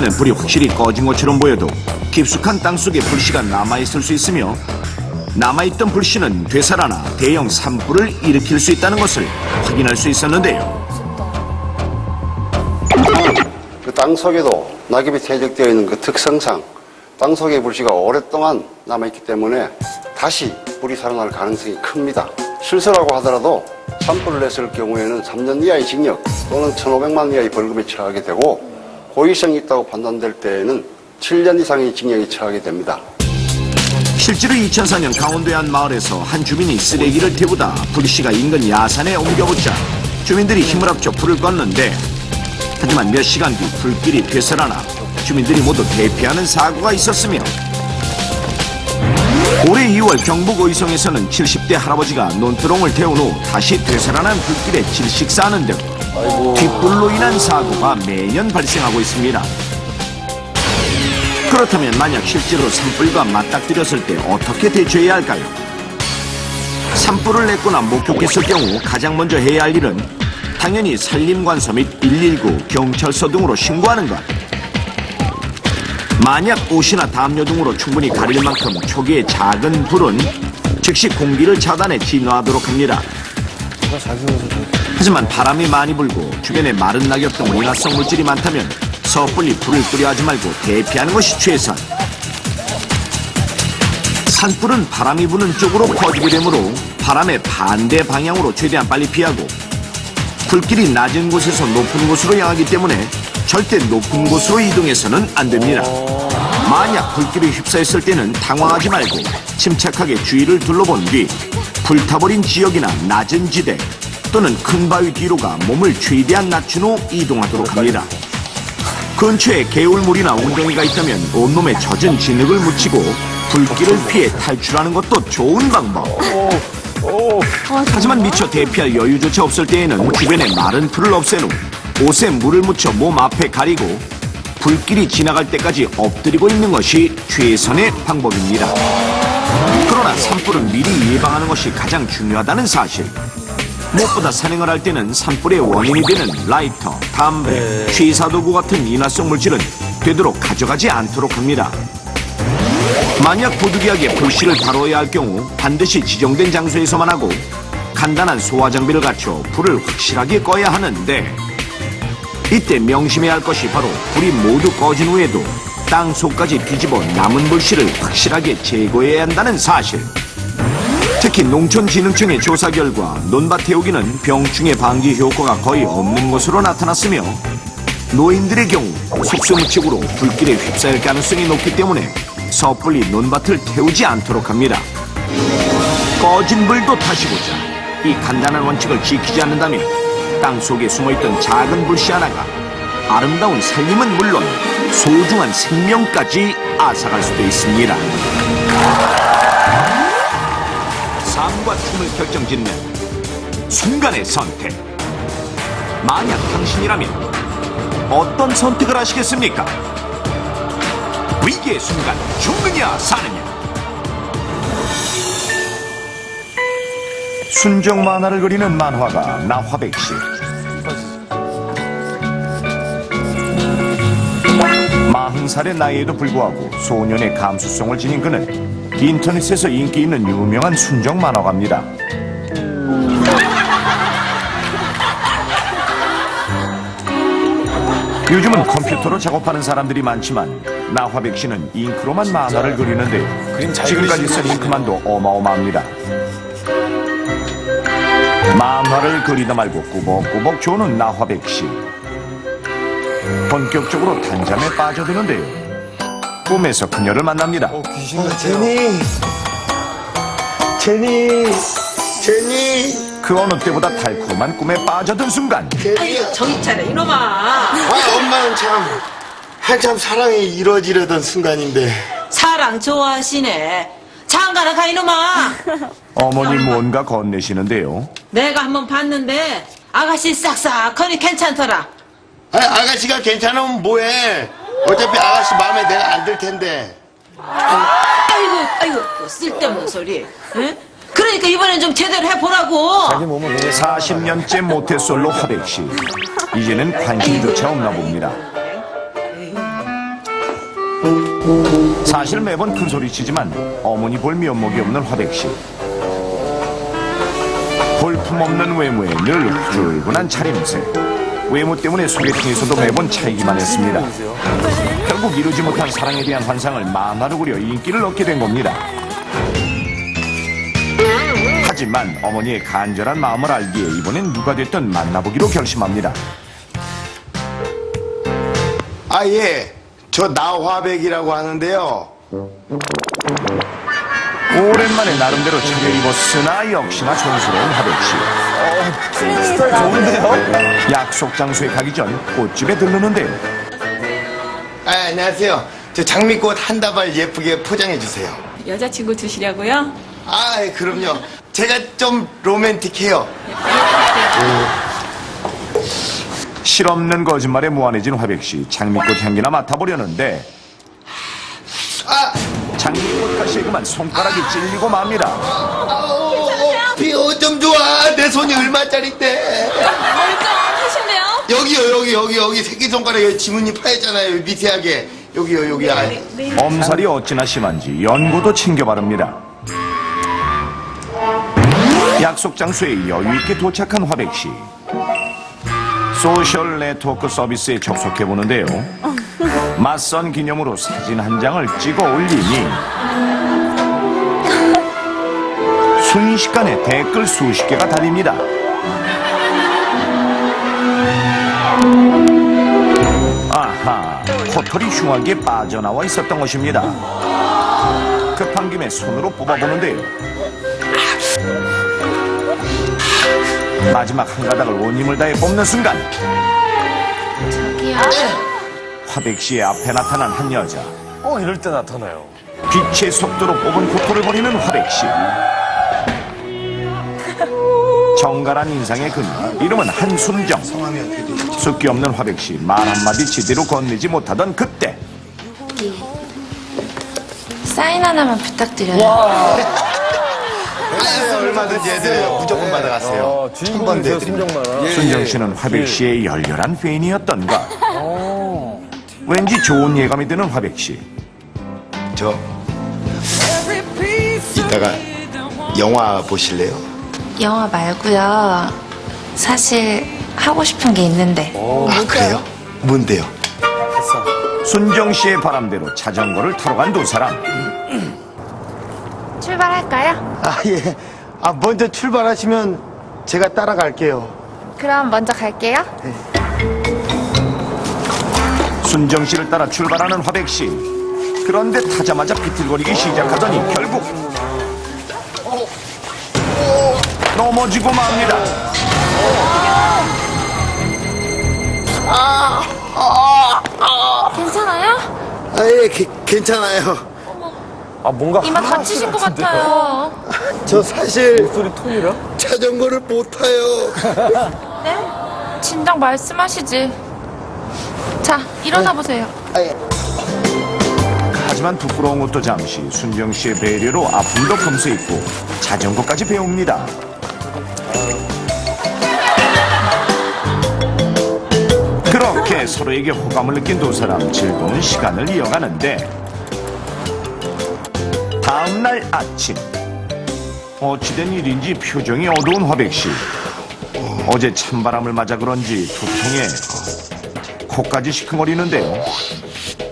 처음에는 불이 확실히 꺼진 것처럼 보여도 깊숙한 땅속에 불씨가 남아있을 수 있으며 남아있던 불씨는 되살아나 대형 산불을 일으킬 수 있다는 것을 확인할 수 있었는데요. 그 땅속에도 낙엽이 퇴적되어 있는 그 특성상 땅속의 불씨가 오랫동안 남아있기 때문에 다시 불이 살아날 가능성이 큽니다. 실수라고 하더라도 산불을 냈을 경우에는 3년 이하의 징역 또는 1,500만 이하의 벌금에 처하게 되고 고의성이 있다고 판단될 때에는 7년 이상의 징역에 처하게 됩니다. 실제로 2004년 강원도의 한 마을에서 한 주민이 쓰레기를 태우다 불씨가 인근 야산에 옮겨붙자 주민들이 힘을 합쳐 불을 껐는데 하지만 몇 시간 뒤 불길이 되살아나 주민들이 모두 대피하는 사고가 있었으며 올해 2월 경북 의성에서는 70대 할아버지가 논두렁을 태운 후 다시 되살아난 불길에 질식사하는 등 뒷불로 인한 사고가 매년 발생하고 있습니다. 그렇다면 만약 실제로 산불과 맞닥뜨렸을 때 어떻게 대처해야 할까요? 산불을 냈거나 목격했을 경우 가장 먼저 해야 할 일은 당연히 산림관서 및 119, 경찰서 등으로 신고하는 것. 만약 옷이나 담요 등으로 충분히 가릴 만큼 초기의 작은 불은 즉시 공기를 차단해 진화하도록 합니다. 하지만 바람이 많이 불고 주변에 마른 낙엽 등 인화성 물질이 많다면 섣불리 불을 끄려 하지 말고 대피하는 것이 최선. 산불은 바람이 부는 쪽으로 퍼지게 되므로 바람의 반대 방향으로 최대한 빨리 피하고 불길이 낮은 곳에서 높은 곳으로 향하기 때문에 절대 높은 곳으로 이동해서는 안 됩니다. 만약 불길이 휩싸였을 때는 당황하지 말고 침착하게 주위를 둘러본 뒤 불타버린 지역이나 낮은 지대 또는 큰 바위 뒤로가 몸을 최대한 낮춘 후 이동하도록 합니다. 근처에 개울물이나 웅덩이가 있다면 온몸에 젖은 진흙을 묻히고 불길을 피해 탈출하는 것도 좋은 방법. 하지만 미처 대피할 여유조차 없을 때에는 주변에 마른 풀을 없앤 후 옷에 물을 묻혀 몸 앞에 가리고 불길이 지나갈 때까지 엎드리고 있는 것이 최선의 방법입니다. 그러나 산불은 미리 예방하는 것이 가장 중요하다는 사실. 무엇보다 산행을 할 때는 산불의 원인이 되는 라이터, 담배, 취사도구 같은 인화성 물질은 되도록 가져가지 않도록 합니다. 만약 부득이하게 불씨를 다뤄야 할 경우 반드시 지정된 장소에서만 하고 간단한 소화 장비를 갖춰 불을 확실하게 꺼야 하는데 이때 명심해야 할 것이 바로 불이 모두 꺼진 후에도 땅 속까지 뒤집어 남은 불씨를 확실하게 제거해야 한다는 사실. 특히 농촌진흥청의 조사 결과 논밭 태우기는 병충해 방지 효과가 거의 없는 것으로 나타났으며 노인들의 경우 속수무책으로 불길에 휩싸일 가능성이 높기 때문에 섣불리 논밭을 태우지 않도록 합니다. 꺼진 불도 다시 보자. 이 간단한 원칙을 지키지 않는다면 땅 속에 숨어있던 작은 불씨 하나가 아름다운 산림은 물론 소중한 생명까지 앗아갈 수도 있습니다. 삶과 죽음을 결정짓는 순간의 선택. 만약 당신이라면 어떤 선택을 하시겠습니까? 위기의 순간 죽느냐 사느냐. 순정 만화를 그리는 만화가 나화백 씨. 40살의 나이에도 불구하고 소년의 감수성을 지닌 그는 인터넷에서 인기 있는 유명한 순정 만화가입니다. 요즘은 컴퓨터로 작업하는 사람들이 많지만 나화백 씨는 잉크로만 만화를 그리는데요. 지금까지 쓴 잉크만도 어마어마합니다. 만화를 그리다 말고 꾸벅꾸벅 조는 나화백 씨. 본격적으로 단잠에 빠져드는데요. 꿈에서 그녀를 만납니다. 제니. 그 어느 때보다 달콤한 꿈에 빠져든 순간. 아유, 정신 차려, 이놈아. 아, 엄마는 참 한참 사랑이 이루어지려던 순간인데. 사랑 좋아하시네. 장가나 가, 이놈아. 어머니 뭔가 건네시는데요. 내가 한번 봤는데 아가씨 싹싹하니 괜찮더라. 아가씨가 괜찮으면 뭐해? 어차피 아가씨 마음에 내가 안 들 텐데. 아이고, 또 쓸데없는 소리. 응? 그러니까 이번엔 좀 제대로 해보라고. 40년째 모태솔로 화백 씨. 이제는 관심조차 없나 봅니다. 사실 매번 큰소리치지만 어머니 볼 면목이 없는 화백씨. 볼품없는 외모에 늘 후줄근한 차림새. 외모 때문에 소개팅에서도 매번 차이기만 했습니다. 결국 이루지 못한 사랑에 대한 환상을 만화로 그려 인기를 얻게 된 겁니다. 하지만 어머니의 간절한 마음을 알기에 이번엔 누가 됐든 만나보기로 결심합니다. 아, 예. 저 나화백이라고 하는데요. 오랜만에 나름대로 차려입었으나 역시나 촌스러운 화백씨. 스타일 좋은데요? 약속 장소에 가기 전 꽃집에 들르는데요. 아, 안녕하세요. 저 장미꽃 한 다발 예쁘게 포장해 주세요. 여자친구 두시려고요? 아, 예, 그럼요. 제가 좀 로맨틱해요. 실없는 거짓말에 무한해진 화백씨. 장미꽃 향기나 맡아보려는데 아, 장미꽃 가시에 그만 손가락이 찔리고 맙니다. 비오 좀 좋아. 내 손이 얼마짜린데? 멀쩡하신데요? 여기 새끼손가락에 여기 지문이 파였잖아요. 여기 미세하게. 여기. 아, 엄살이 어찌나 심한지 연고도 챙겨 바릅니다. 약속 장소에 여유 있게 도착한 화백씨. 소셜 네트워크 서비스에 접속해 보는데요. 맞선 기념으로 사진 한 장을 찍어 올리니 순식간에 댓글 수십 개가 달립니다. 아하, 코털이 흉하게 빠져나와 있었던 것입니다. 급한 김에 손으로 뽑아보는데요. 마지막 한 가닥을 온 힘을 다해 뽑는 순간 화백씨의 앞에 나타난 한 여자. 이럴 때 나타나요. 빛의 속도로 뽑은 코털을 버리는 화백씨. 정갈한 인상의 그녀, 이름은 한순정. 성함이 어떻게 되시죠? 숫기 없는 화백씨, 말 한마디 제대로 건네지 못하던 그때 사인 하나만 부탁드려요. 아, 얼마든지 해드려요. 무조건 받아가세요. 주인공이 저 해드립니다. 순정만화. 순정씨는 화백씨의 열렬한 팬이었던가. 왠지 좋은 예감이 드는 화백씨. 저 이따가 영화 보실래요? 영화 말고요. 사실 하고 싶은 게 있는데. 아, 그래요? 뭔데요? 순정씨의 바람대로 자전거를 타러 간 두 사람. 출발할까요? 아, 예. 아, 먼저 출발하시면 제가 따라갈게요. 그럼 먼저 갈게요. 순정씨를 따라 출발하는 화백씨. 그런데 타자마자 비틀거리기 시작하더니 결국 넘어지고 맙니다. 괜찮아요? 아, 예, 괜찮아요. 뭔가 이마 다치신 것 같아요. 저 사실 목소리 톤이랑? 자전거를 못 타요. 네? 진작 말씀하시지. 자, 일어나 보세요. 하지만 부끄러운 것도 잠시 순정씨의 배려로 아픔도 금세 잊고 자전거까지 배웁니다. 그렇게 서로에게 호감을 느낀 두 사람 즐거운 시간을 이어가는데 다음날 아침 어찌된 일인지 표정이 어두운 화백씨. 어제 찬바람을 맞아 그런지 두통에 코까지 시큼거리는데요.